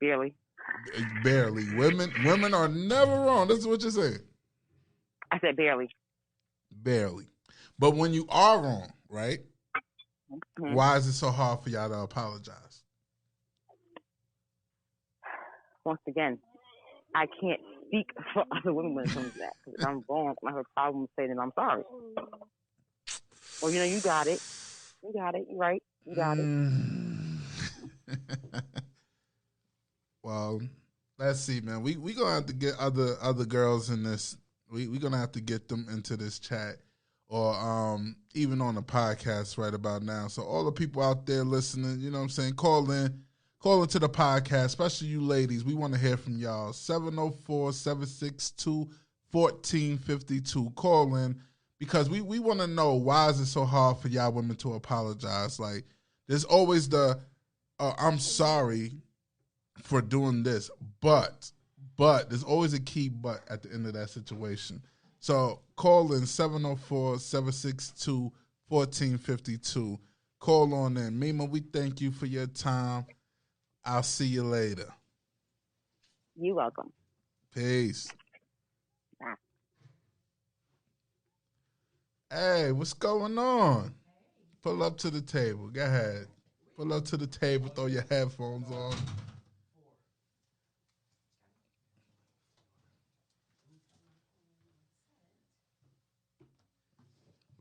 Barely. Barely. Women are never wrong. This is what you're saying. I said barely. Barely. But when you are wrong, right? Mm-hmm. Why is it so hard for y'all to apologize? Once again, I can't speak for other women when it comes to that. Because if I'm wrong, I have a problem saying that I'm sorry. Well, you got it. You got it. You're right. You got it. Well, let's see, man. We gonna have to get other girls in this. We gonna have to get them into this chat or even on the podcast right about now. So all the people out there listening, you know what I'm saying, call into the podcast, especially you ladies. We want to hear from y'all. 704-762-1452. Call in because we want to know why is it so hard for y'all women to apologize. Like there's always the I'm sorry for doing this, but there's always a key but at the end of that situation. So call in 704-762-1452. Call on in. Mima, we thank you for your time. I'll see you later. You're welcome. Peace. Bye. Hey, what's going on? Pull up to the table. Go ahead. Pull up to the table. Throw your headphones on.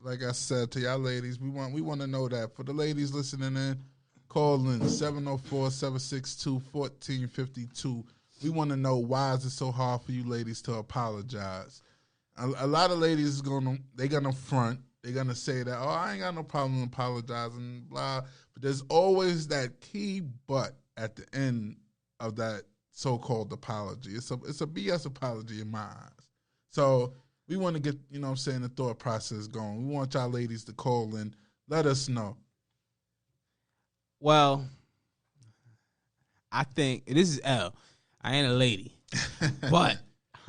Like I said to y'all ladies, we want to know that. For the ladies listening in, call in 704-762-1452. We want to know why is it so hard for you ladies to apologize. A lot of ladies gonna front. They're gonna say that, oh, I ain't got no problem apologizing, blah. But there's always that key but at the end of that so-called apology. It's a BS apology in my eyes. So we want to get, you know what I'm saying, the thought process going. We want y'all ladies to call in. Let us know. Well, I think, this is L. I ain't a lady. But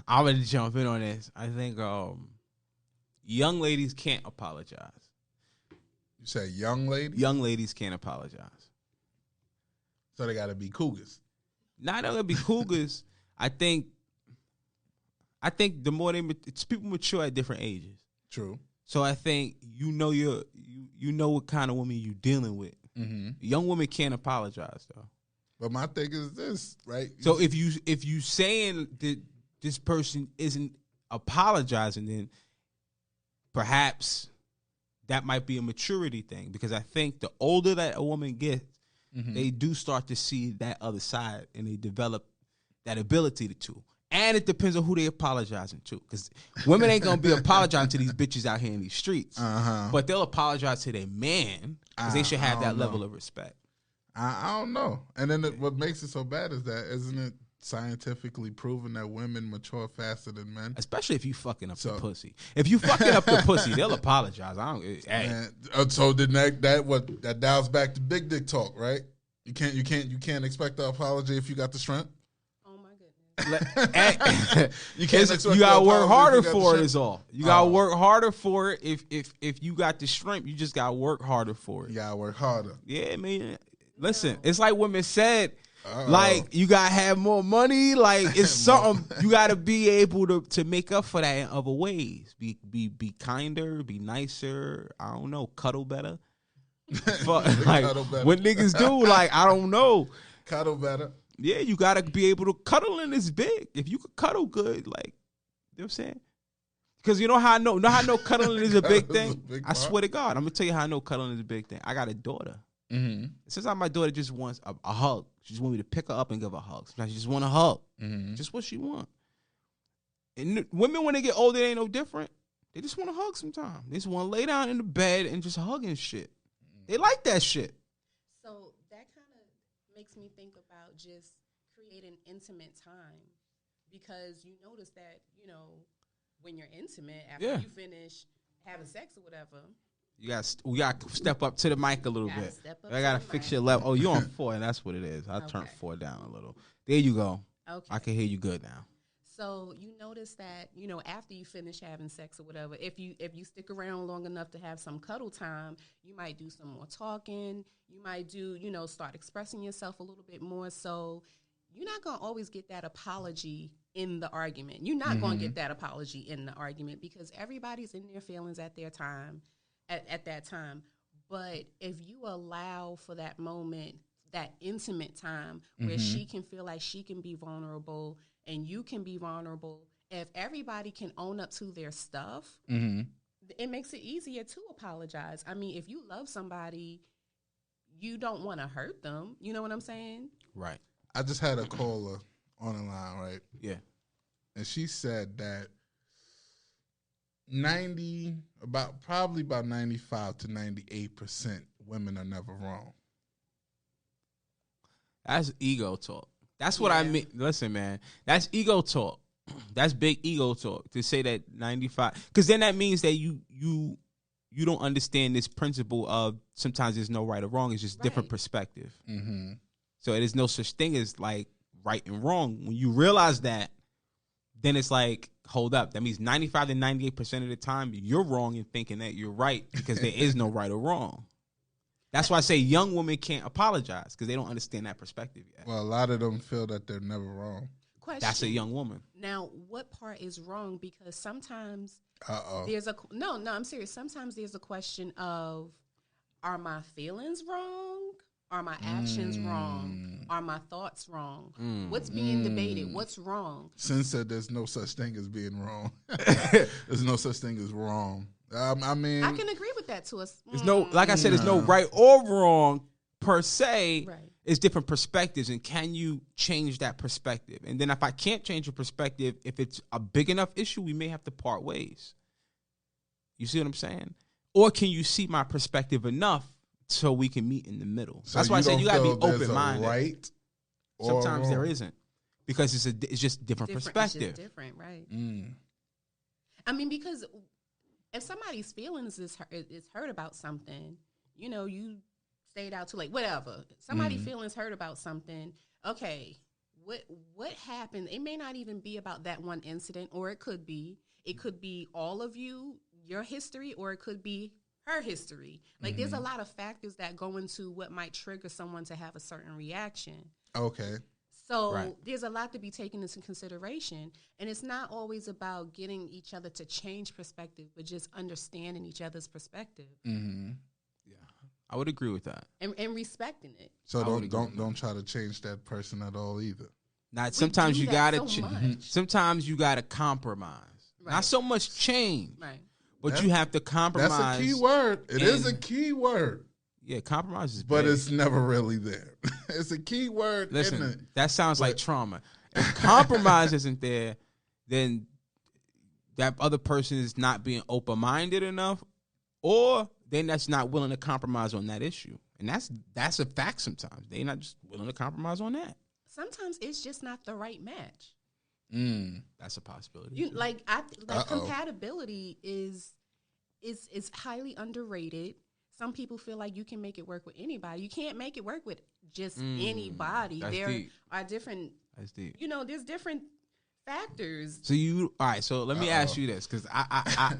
I'm going to jump in on this. I think young ladies can't apologize. You say young ladies? Young ladies can't apologize. So they got to be cougars. Not only be cougars, I think the more it's people mature at different ages. True. So I think you know what kind of woman you're dealing with. Mm-hmm. Young women can't apologize though. But my thing is this, right? So if you saying that this person isn't apologizing, then perhaps that might be a maturity thing. Because I think the older that a woman gets, mm-hmm. they do start to see that other side, and they develop that ability to. And it depends on who they apologizing to. Because women ain't going to be apologizing to these bitches out here in these streets. Uh-huh. But they'll apologize to their man because they should have that level of respect. I don't know. And then what makes it so bad is that, isn't it scientifically proven that women mature faster than men? Especially if you fucking up the pussy. If you fucking up the pussy, they'll apologize. So then that dials back to big dick talk, right? You can't expect an apology if you got the strength. You gotta work harder for it. Is all. You gotta work harder for it. If you got the strength, you just gotta work harder for it. You gotta work harder. Yeah, man. Listen, it's like women said, like you gotta have more money. Like it's something you gotta be able to make up for that in other ways. Be kinder, be nicer. I don't know, cuddle better. Like cuddle better. What niggas do, like I don't know, cuddle better. Yeah, you gotta be able to cuddle in this big. If you could cuddle good, like, you know what I'm saying? Because you know how I know cuddling is a big thing? I swear to God, I'm gonna tell you how I know cuddling is a big thing. I got a daughter. Mm-hmm. Sometimes my daughter just wants a hug. She just wants me to pick her up and give her a hug. Sometimes she just want a hug. Mm-hmm. Just what she want. And women, when they get older, they ain't no different. They just want a hug sometimes. They just want to lay down in the bed and just hug and shit. They like that shit. So that kind of makes me think about just creating intimate time, because you notice that, when you're intimate, after you finish having sex or whatever, we got to step up to the mic a little bit. I got to fix your level. Oh, you're on 4, and that's what it is. I turned 4 down a little. There you go. Okay. I can hear you good now. So you notice that, after you finish having sex or whatever, if you stick around long enough to have some cuddle time, you might do some more talking. You might do, start expressing yourself a little bit more. So you're not going to always get that apology in the argument. You're not going to get that apology in the argument because everybody's in their feelings at their time, at that time. But if you allow for that moment, that intimate time where she can feel like she can be vulnerable and you can be vulnerable, if everybody can own up to their stuff, it makes it easier to apologize. I mean, if you love somebody, you don't want to hurt them. You know what I'm saying? Right. I just had a caller on the line, right? Yeah. And she said that probably about 95 to 98% women are never wrong. That's ego talk. That's what I mean. Listen, man, that's ego talk. That's big ego talk to say that 95, because then that means that you don't understand this principle of sometimes there's no right or wrong. It's just different perspective. So it is no such thing as like right and wrong. When you realize that, then it's like, hold up. That means 95 to 98% of the time you're wrong in thinking that you're right because there is no right or wrong. That's why I say young women can't apologize because they don't understand that perspective yet. Well, a lot of them feel that they're never wrong. Question. That's a young woman. Now, what part is wrong? Because sometimes there's no, I'm serious. Sometimes there's a question of, are my feelings wrong? Are my actions wrong? Are my thoughts wrong? What's being debated? What's wrong? Sin said there's no such thing as being wrong. There's no such thing as wrong. I mean, I can agree with that to us. There's no, like I said, there's no right or wrong per se. Right. It's different perspectives, and can you change that perspective? And then if I can't change a perspective, if it's a big enough issue, we may have to part ways. You see what I'm saying? Or can you see my perspective enough so we can meet in the middle? So that's why I said you got to be open-minded. Right? Sometimes there isn't, because it's just different perspective. It's just different, right? I mean, because if somebody's feelings is hurt about something, you stayed out too late, whatever. Somebody's feelings hurt about something. Okay, what happened? It may not even be about that one incident, or it could be. It could be all of your history, or it could be her history. Like, there's a lot of factors that go into what might trigger someone to have a certain reaction. Okay. So there's a lot to be taken into consideration. And it's not always about getting each other to change perspective, but just understanding each other's perspective. Yeah, I would agree with that. And respecting it. So don't try to change that person at all either. Now, sometimes you gotta sometimes you gotta compromise. Right. Not so much change. Right. But you have to compromise. That's a key word. It is a key word. Yeah, compromise is big. But it's never really there. It's a key word. Listen, that sounds like trauma. If compromise isn't there, then that other person is not being open-minded enough, or they're just not willing to compromise on that issue. And that's a fact sometimes. They're not just willing to compromise on that. Sometimes it's just not the right match. That's a possibility. Compatibility is highly underrated. Some people feel like you can make it work with anybody. You can't make it work with just anybody. There are different. That's deep. There's different factors. So all right. So let me ask you this, because I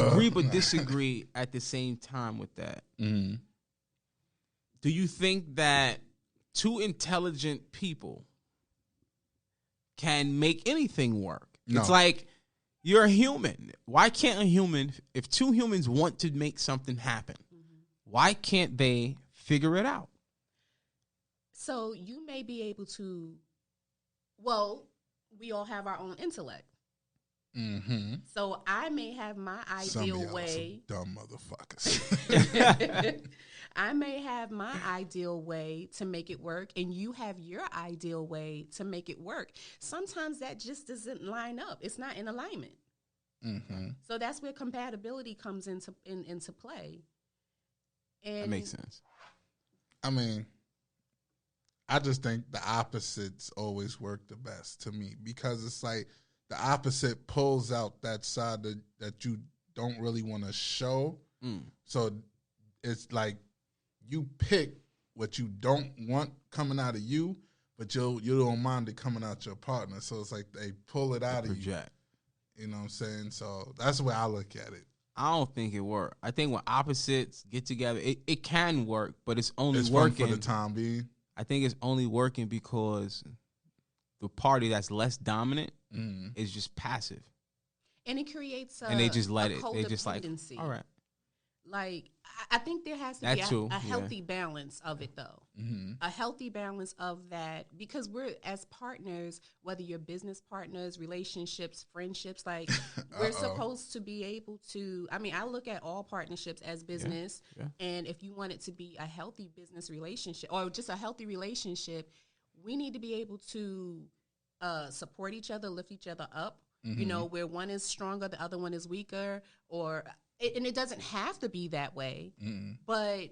agree but disagree at the same time with that. Do you think that two intelligent people can make anything work? No. It's like, you're a human. Why can't a human, if two humans want to make something happen, why can't they figure it out? So you may be able to, well, we all have our own intellect. So I may have my ideal way. Some dumb motherfuckers. I may have my ideal way to make it work, and you have your ideal way to make it work. Sometimes that just doesn't line up. It's not in alignment. So that's where compatibility comes into play. And that makes sense. I mean, I just think the opposites always work the best to me, because it's like the opposite pulls out that side that you don't really want to show. So it's like you pick what you don't want coming out of you, but you don't mind it coming out your partner. So it's like they pull it out of you. You know what I'm saying? So that's the way I look at it. I don't think it works. I think when opposites get together, it can work, but it's only working fun for the time being. I think it's only working because the party that's less dominant is just passive. And it creates and they just let it. They just like, codependency. all right. Like, I think there has to be a healthy balance of it, though. A healthy balance of that, because we're, as partners, whether you're business partners, relationships, friendships, like, we're supposed to be able to, I mean, I look at all partnerships as business, and if you want it to be a healthy business relationship, or just a healthy relationship, we need to be able to support each other, lift each other up, you know, where one is stronger, the other one is weaker, or... And it doesn't have to be that way, but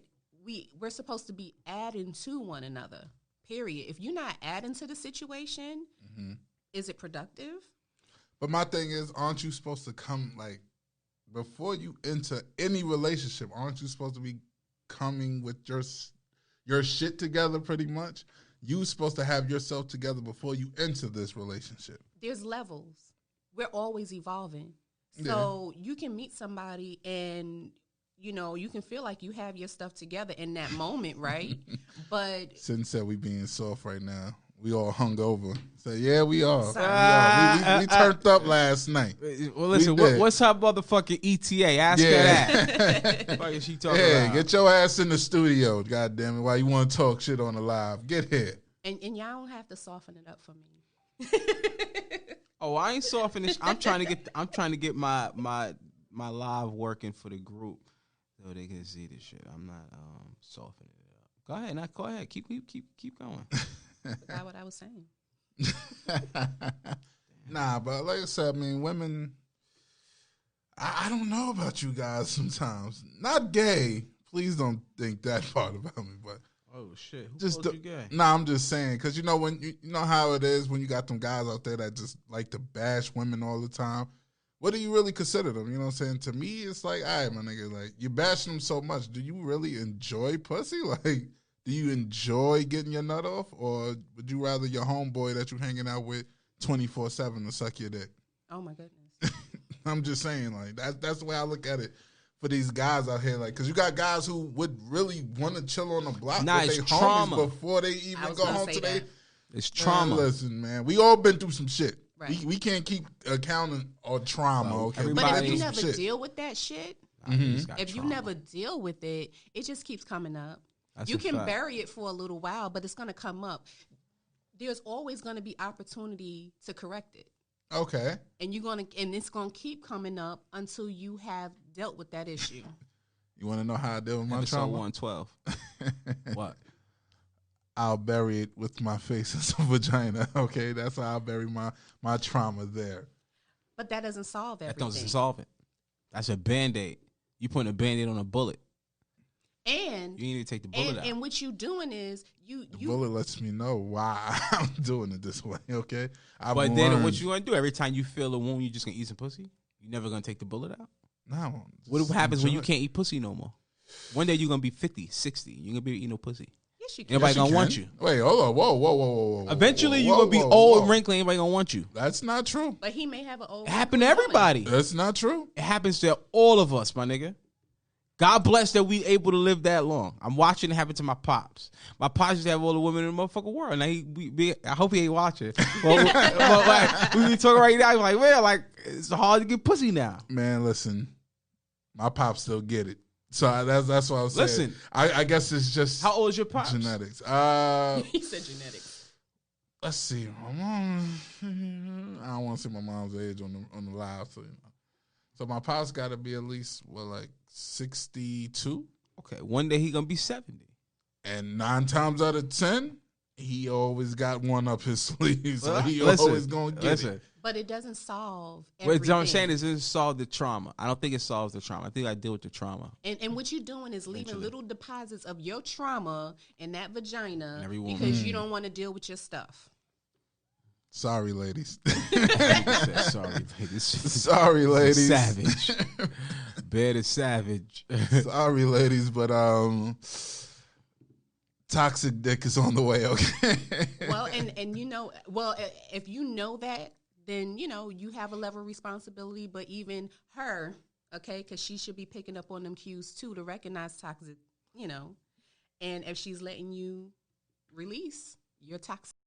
we're supposed to be adding to one another, period. If you're not adding to the situation, is it productive? But my thing is, aren't you supposed to come, like, before you enter any relationship, aren't you supposed to be coming with your shit together pretty much? You supposed to have yourself together before you enter this relationship. There's levels. We're always evolving. So you can meet somebody and, you know, you can feel like you have your stuff together in that moment, right? But Syn said we being soft right now. We all hung over. So yeah, we are. We turned up last night. Well, listen, what's her motherfucking ETA? Ask her that. What is she talking about? Get your ass in the studio, goddamn it. Why you want to talk shit on the live? Get here. And y'all don't have to soften it up for me. Oh, I ain't softening. I'm trying to get my live working for the group so they can see this shit. I'm not softening it up. Go ahead. Keep going. That's what I was saying. Nah, but like I said, I mean, women. I don't know about you guys sometimes. Not gay. Please don't think that part about me, but. Oh shit! Who called you gay? Nah, I'm just saying, because you know when you know how it is when you got them guys out there that just like to bash women all the time. What do you really consider them? You know what I'm saying? To me, it's like, all right, my nigga, like you bashing them so much. Do you really enjoy pussy? Like, do you enjoy getting your nut off, or would you rather your homeboy that you hanging out with 24/7 to suck your dick? Oh my goodness! I'm just saying, like that's the way I look at it. For these guys out here, like, because you got guys who would really want to chill on the block with their homies before they even go home today. It's trauma. Listen, man, we all been through some shit. Right. We can't keep accounting on trauma, okay? But if you never deal with that shit, if you never deal with it, it just keeps coming up. You can bury it for a little while, but it's going to come up. There's always going to be opportunity to correct it. Okay. And it's gonna keep coming up until you have dealt with that issue. You want to know how I deal with my Episode trauma? 112. What? I'll bury it with my face as a vagina. Okay, that's how I bury my trauma there. But that doesn't solve everything. That doesn't solve it. That's a Band-Aid. You putting a Band-Aid on a bullet. And you need to take the bullet out. And what you doing is the bullet lets me know why I'm doing it this way. Okay, but then what you gonna do every time you feel a wound? You just gonna eat some pussy? You never gonna take the bullet out? No. What happens when you can't eat pussy no more? One day you're gonna be 50, 60. You gonna be eating no pussy. Yes, you can. Nobody gonna want you. Wait, hold on. Whoa. Eventually you're gonna be old and wrinkly. Anybody gonna want you? That's not true. But he may have an old. It happened to everybody. That's not true. It happens to all of us, my nigga. God bless that we able to live that long. I'm watching it happen to my pops. My pops used to have all the women in the motherfucking world. Now I hope he ain't watching. But like, we be talking right now. Like, man, like it's hard to get pussy now. Man, listen, my pops still get it. So that's what I was saying. Listen, I guess it's just how old is your pops? Genetics. He said genetics. Let's see. My mom. I don't want to say my mom's age on the live. So my pops got to be at least 62. Okay, one day he gonna be 70. And 9 times out of 10, he always got one up his sleeve. So he always gonna get it. But it doesn't solve everything. What I'm saying is it doesn't solve the trauma. I don't think it solves the trauma. I think I deal with the trauma. And what you're doing is leaving little deposits of your trauma in that vagina because you don't want to deal with your stuff. Sorry, ladies. Sorry, ladies. Sorry, ladies. Savage. Bad is savage. Sorry, ladies, but toxic dick is on the way, okay? Well, and you know, if you know that, then, you know, you have a level of responsibility, but even her, okay, because she should be picking up on them cues, too, to recognize toxic, you know, and if she's letting you release your toxic.